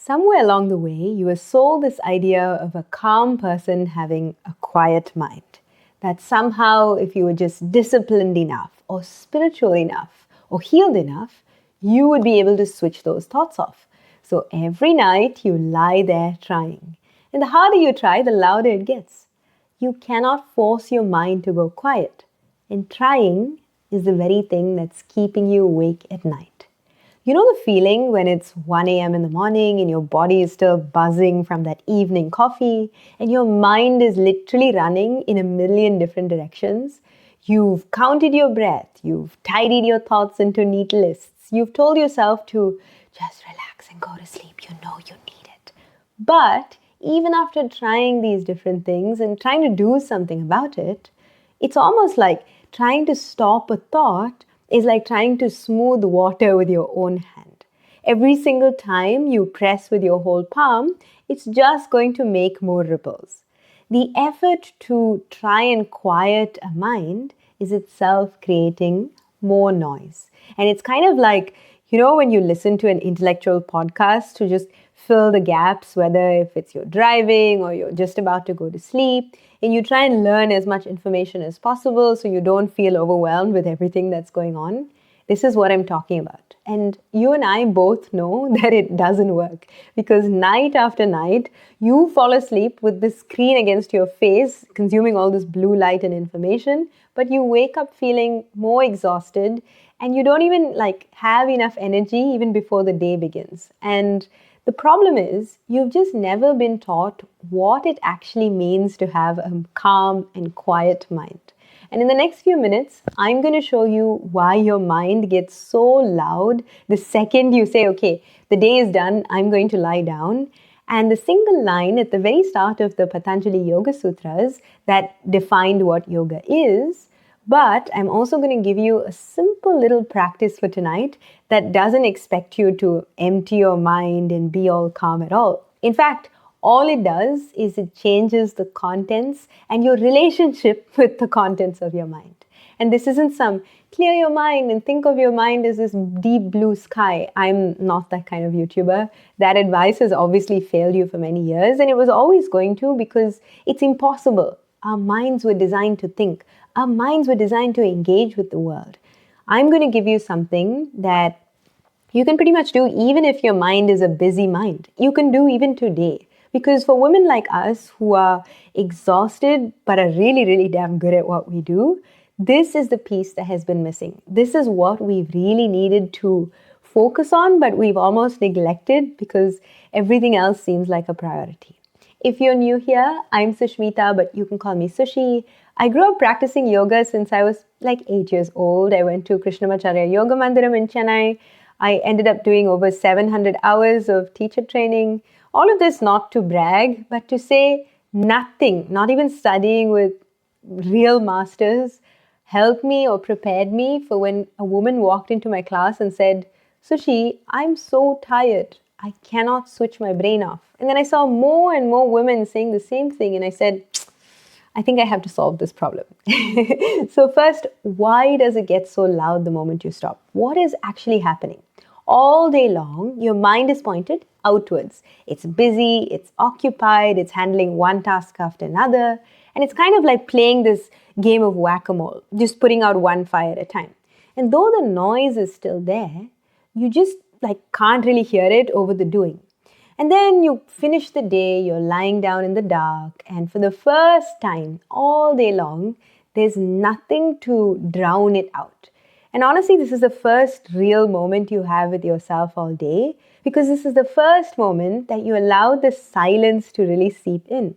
Somewhere along the way, you were sold this idea of a calm person having a quiet mind. That somehow, if you were just disciplined enough, or spiritual enough, or healed enough, you would be able to switch those thoughts off. So every night, you lie there trying. And the harder you try, the louder it gets. You cannot force your mind to go quiet. And trying is the very thing that's keeping you awake at night. You know the feeling when it's 1 a.m. in the morning and your body is still buzzing from that evening coffee and your mind is literally running in a million different directions? You've counted your breath, you've tidied your thoughts into neat lists, you've told yourself to just relax and go to sleep, you know you need it. But even after trying these different things and trying to do something about it, it's almost like trying to stop a thought is like trying to smooth water with your own hand. Every single time you press with your whole palm, it's just going to make more ripples. The effort to try and quiet a mind is itself creating more noise. And it's kind of like, when you listen to an intellectual podcast to just fill the gaps, whether if it's you're driving or you're just about to go to sleep, and you try and learn as much information as possible so you don't feel overwhelmed with everything that's going on. This is what I'm talking about. And you and I both know that it doesn't work because night after night, you fall asleep with the screen against your face, consuming all this blue light and information, but you wake up feeling more exhausted and you don't even have enough energy even before the day begins. And the problem is, you've just never been taught what it actually means to have a calm and quiet mind. And in the next few minutes, I'm going to show you why your mind gets so loud the second you say, okay, the day is done, I'm going to lie down. And the single line at the very start of the Patanjali Yoga Sutras that defined what yoga is. But I'm also going to give you a simple little practice for tonight that doesn't expect you to empty your mind and be all calm at all. In fact, all it does is it changes the contents and your relationship with the contents of your mind. And this isn't some clear your mind and think of your mind as this deep blue sky. I'm not that kind of YouTuber. That advice has obviously failed you for many years, and it was always going to because it's impossible. Our minds were designed to think. Our minds were designed to engage with the world. I'm going to give you something that you can pretty much do even if your mind is a busy mind. You can do even today. Because for women like us who are exhausted but are really, really damn good at what we do, this is the piece that has been missing. This is what we've really needed to focus on, but we've almost neglected because everything else seems like a priority. If you're new here, I'm Sushmita, but you can call me Sushi. I grew up practicing yoga since I was 8 years old. I went to Krishnamacharya Yoga Mandiram in Chennai. I ended up doing over 700 hours of teacher training. All of this not to brag, but to say nothing, not even studying with real masters, helped me or prepared me for when a woman walked into my class and said, Sushi, I'm so tired. I cannot switch my brain off. And then I saw more and more women saying the same thing. And I said, I think I have to solve this problem. So first, why does it get so loud the moment you stop? What is actually happening? All day long, your mind is pointed outwards. It's busy, it's occupied, it's handling one task after another. And it's kind of like playing this game of whack-a-mole, just putting out one fire at a time. And though the noise is still there, you just can't really hear it over the doing. And then you finish the day, you're lying down in the dark, and for the first time all day long, there's nothing to drown it out. And honestly, this is the first real moment you have with yourself all day, because this is the first moment that you allow the silence to really seep in.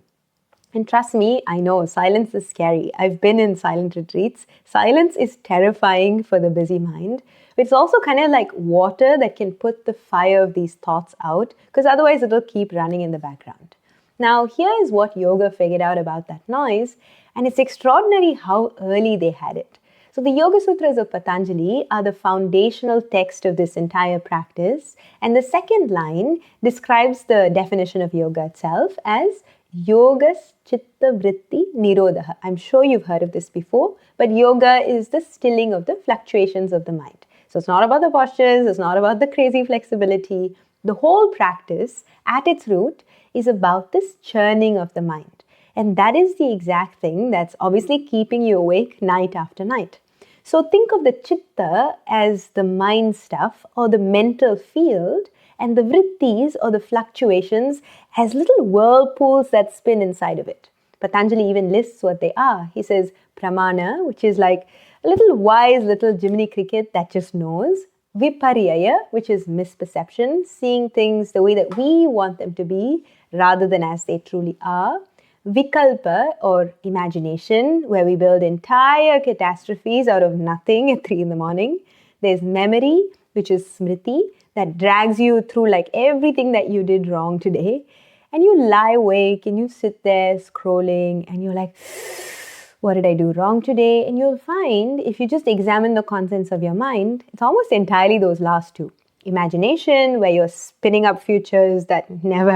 And trust me, I know silence is scary. I've been in silent retreats. Silence is terrifying for the busy mind. But it's also kind of like water that can put the fire of these thoughts out, because otherwise it'll keep running in the background. Now, here is what yoga figured out about that noise, and it's extraordinary how early they had it. So the Yoga Sutras of Patanjali are the foundational text of this entire practice, and the second line describes the definition of yoga itself as Yoga chitta vritti nirodha. I'm sure you've heard of this before, but yoga is the stilling of the fluctuations of the mind. So it's not about the postures, it's not about the crazy flexibility. The whole practice, at its root, is about this churning of the mind. And that is the exact thing that's obviously keeping you awake night after night. So think of the chitta as the mind stuff or the mental field, and the vrittis or the fluctuations as little whirlpools that spin inside of it. Patanjali even lists what they are. He says pramana, which is like a little wise little Jiminy Cricket that just knows. Viparyaya, which is misperception, seeing things the way that we want them to be rather than as they truly are. Vikalpa, or imagination, where we build entire catastrophes out of nothing at 3 in the morning. There's memory, which is smriti, that drags you through like everything that you did wrong today. And you lie awake and you sit there scrolling and you're like, what did I do wrong today? And you'll find, if you just examine the contents of your mind, it's almost entirely those last two. Imagination, where you're spinning up futures that never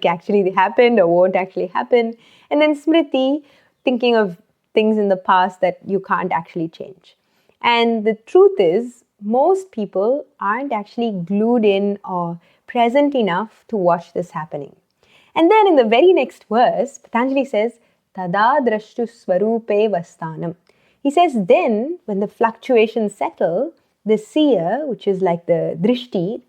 actually happened or won't actually happen. And then smriti, thinking of things in the past that you can't actually change. And the truth is, most people aren't actually glued in or present enough to watch this happening. And then in the very next verse, Patanjali says, tada drashtu swarupe vastanam. He says, then when the fluctuations settle, the seer, which is like the drishti,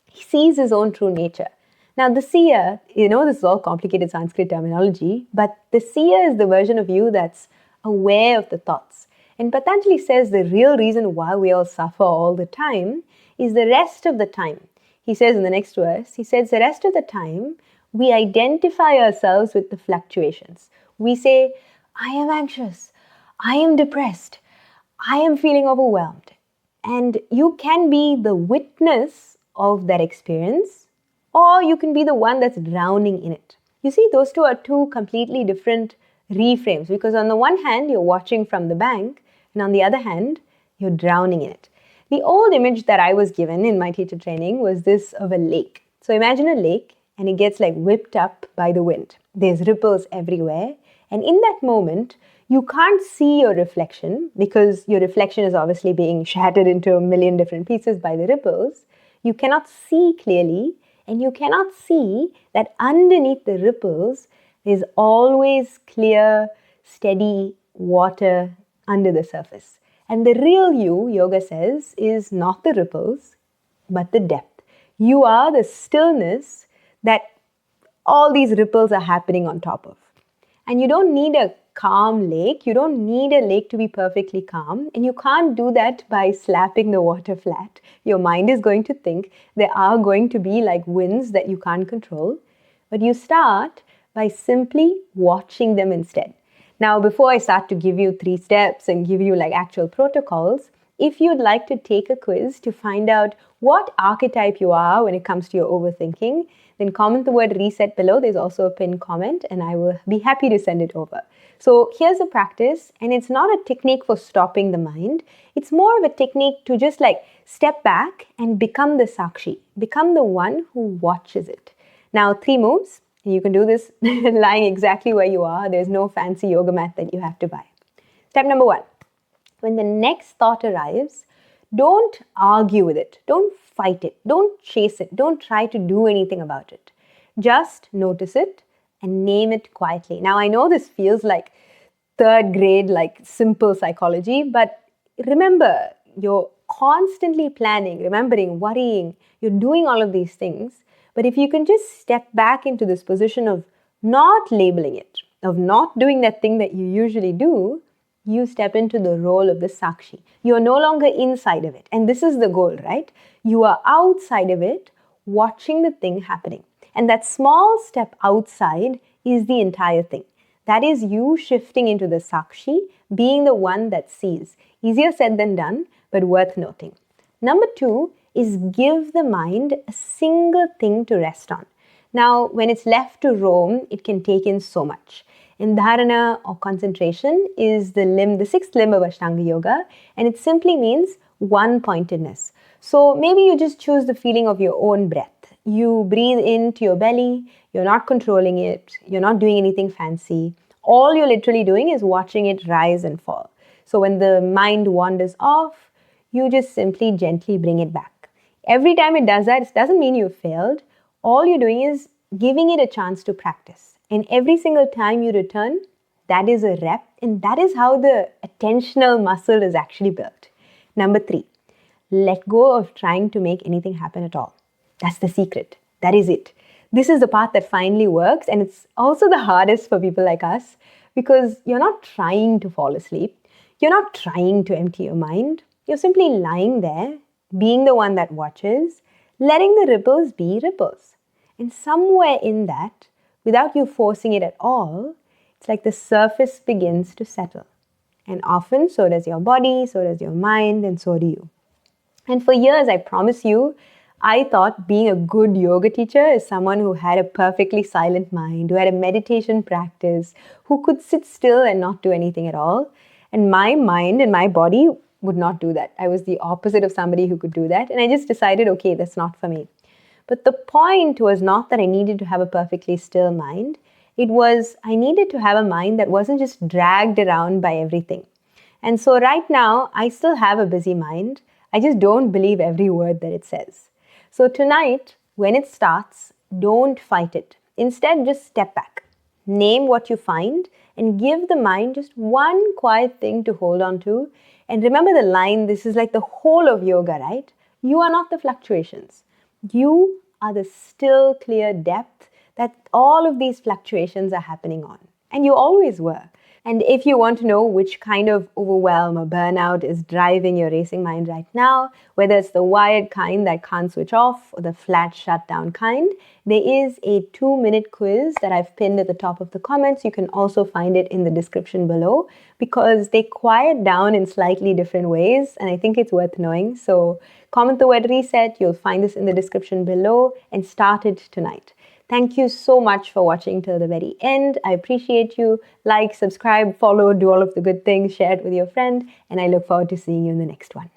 he sees his own true nature. Now the seer, this is all complicated Sanskrit terminology, but the seer is the version of you that's aware of the thoughts. And Patanjali says the real reason why we all suffer all the time is the rest of the time. He says in the next verse, he says the rest of the time, we identify ourselves with the fluctuations. We say, I am anxious, I am depressed, I am feeling overwhelmed. And you can be the witness of that experience, or you can be the one that's drowning in it. You see, those two are two completely different reframes, because on the one hand, you're watching from the bank, and on the other hand, you're drowning in it. The old image that I was given in my teacher training was this of a lake. So imagine a lake, and it gets like whipped up by the wind. There's ripples everywhere, and in that moment, you can't see your reflection because your reflection is obviously being shattered into a million different pieces by the ripples. You cannot see clearly, and you cannot see that underneath the ripples, there's always clear, steady water under the surface. And the real you, yoga says, is not the ripples, but the depth. You are the stillness that all these ripples are happening on top of. And you don't need a calm lake. You don't need a lake to be perfectly calm. And you can't do that by slapping the water flat. Your mind is going to think there are going to be like winds that you can't control. But you start by simply watching them instead. Now, before I start to give you 3 steps and give you like actual protocols, if you'd like to take a quiz to find out what archetype you are when it comes to your overthinking, then comment the word reset below. There's also a pinned comment and I will be happy to send it over. So here's a practice, and it's not a technique for stopping the mind. It's more of a technique to just like step back and become the sakshi, become the one who watches it. Now 3 moves, and you can do this lying exactly where you are. There's no fancy yoga mat that you have to buy. Step number 1, when the next thought arrives, don't argue with it. Don't fight it. Don't chase it. Don't try to do anything about it. Just notice it and name it quietly. Now, I know this feels like 3rd grade, like simple psychology, but remember, you're constantly planning, remembering, worrying. You're doing all of these things. But if you can just step back into this position of not labeling it, of not doing that thing that you usually do, you step into the role of the sakshi. You're no longer inside of it. And this is the goal, right? You are outside of it, watching the thing happening. And that small step outside is the entire thing. That is you shifting into the sakshi, being the one that sees. Easier said than done, but worth noting. Number 2 is give the mind a single thing to rest on. Now, when it's left to roam, it can take in so much. In Dharana, or concentration, is the 6th limb of Ashtanga Yoga, and it simply means one-pointedness. So maybe you just choose the feeling of your own breath. You breathe into your belly, you're not controlling it, you're not doing anything fancy. All you're literally doing is watching it rise and fall. So when the mind wanders off, you just simply gently bring it back. Every time it does that, it doesn't mean you failed. All you're doing is giving it a chance to practice. And every single time you return, that is a rep, and that is how the attentional muscle is actually built. Number 3, let go of trying to make anything happen at all. That's the secret. That is it. This is the part that finally works, and it's also the hardest for people like us because you're not trying to fall asleep. You're not trying to empty your mind. You're simply lying there, being the one that watches, letting the ripples be ripples. And somewhere in that, without you forcing it at all, it's like the surface begins to settle. And often, so does your body, so does your mind, and so do you. And for years, I promise you, I thought being a good yoga teacher is someone who had a perfectly silent mind, who had a meditation practice, who could sit still and not do anything at all. And my mind and my body would not do that. I was the opposite of somebody who could do that. And I just decided, okay, that's not for me. But the point was not that I needed to have a perfectly still mind. It was I needed to have a mind that wasn't just dragged around by everything. And so right now, I still have a busy mind. I just don't believe every word that it says. So tonight, when it starts, don't fight it. Instead, just step back. Name what you find and give the mind just one quiet thing to hold on to. And remember the line, this is like the whole of yoga, right? You are not the fluctuations. You are the still, clear depth that all of these fluctuations are happening on. And you always were. And if you want to know which kind of overwhelm or burnout is driving your racing mind right now, whether it's the wired kind that can't switch off or the flat shutdown kind, there is a 2-minute quiz that I've pinned at the top of the comments. You can also find it in the description below because they quiet down in slightly different ways, and I think it's worth knowing. So comment the word reset. You'll find this in the description below and start it tonight. Thank you so much for watching till the very end. I appreciate you. Like, subscribe, follow, do all of the good things, share it with your friend, and I look forward to seeing you in the next one.